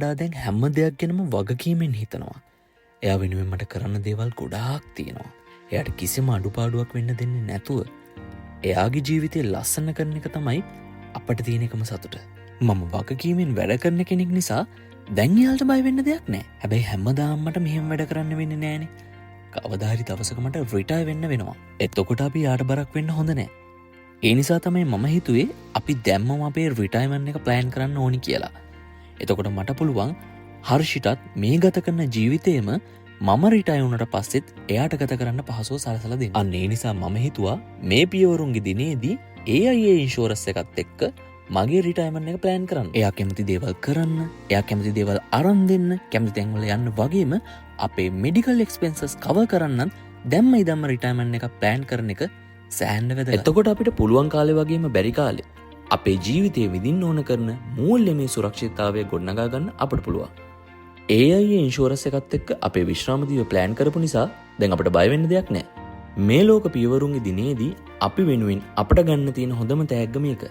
වඩා දැන් හැම දෙයක් ගැනම වගකීමෙන් හිතනවා. එයා වෙනුවෙන් මට කරන්න දේවල් ගොඩාක් තියෙනවා. එයාට කිසිම අඩුපාඩුවක් වෙන්න දෙන්නේ නැතුව එයාගේ ජීවිතේ ලස්සන කරන එක තමයි අපට තියෙන එකම සතුට. මම වගකීමෙන් වැඩ කරන කෙනෙක් නිසා දැන් එයාලට බය වෙන්න දෙයක් නැහැ. හැබැයි හැමදාම මට මෙහෙම වැඩ කරන්න වෙන්නේ නැහනේ. කවදා හරි දවසක මට රිටයර් වෙන්න වෙනවා. එතකොට අපි යාට බරක් වෙන්න හොඳ නැහැ. ඒ නිසා තමයි මම හිතුවේ අපි දැම්මම අපේ රිටයර්මන්ට් එක ප්ලෑන් කරන්න ඕනි කියලා. එතකොට මට පුළුවන් හර්ෂිටත් මේ ගත කරන ජීවිතේම මම රිටයර් වුණාට පස්සෙත් එයාට ගත කරන්න පහසුව සලසලා දෙන්න. අන්න ඒ නිසා මම හිතුවා මේ පියවරුන්ගේ දිනේදී AIA ඉන්ෂුරන්ස් එකත් එක්ක මගේ රිටයර්මන්ට් එක ප්ලෑන් කරන්න. එයා කැමති දේවල් කරන්න, එයා කැමති දේවල් අරන් දෙන්න, කැමති තැන්වල යන්න වගේම අපේ මෙඩිකල් එක්ස්පෙන්සස් කවර් කරන්නත් දැම්ම ඉදම්ම රිටයර්මන්ට් එක ප්ලෑන් කරන එක සෑහෙන වැදගත්. එතකොට අපිට පුළුවන් කාලේ වගේම බැරි කාලේ අපේ ජීවිතේ විඳින්න ඕන කරන මූල්‍යමය සුරක්ෂිතතාවය ගොඩනගා ගන්න අපිට පුළුවන්. AIA ඉන්ෂුරන්ස් එකත් එක්ක අපේ විශ්‍රාමදිව ප්ලෑන් කරපු නිසා දැන් අපිට බය වෙන්න දෙයක් නැහැ. මේ ලෝක පියවරුන්ගේ දිනේදී අපි වෙනුවෙන් අපට ගන්න තියෙන හොඳම තෑග්ග මේක.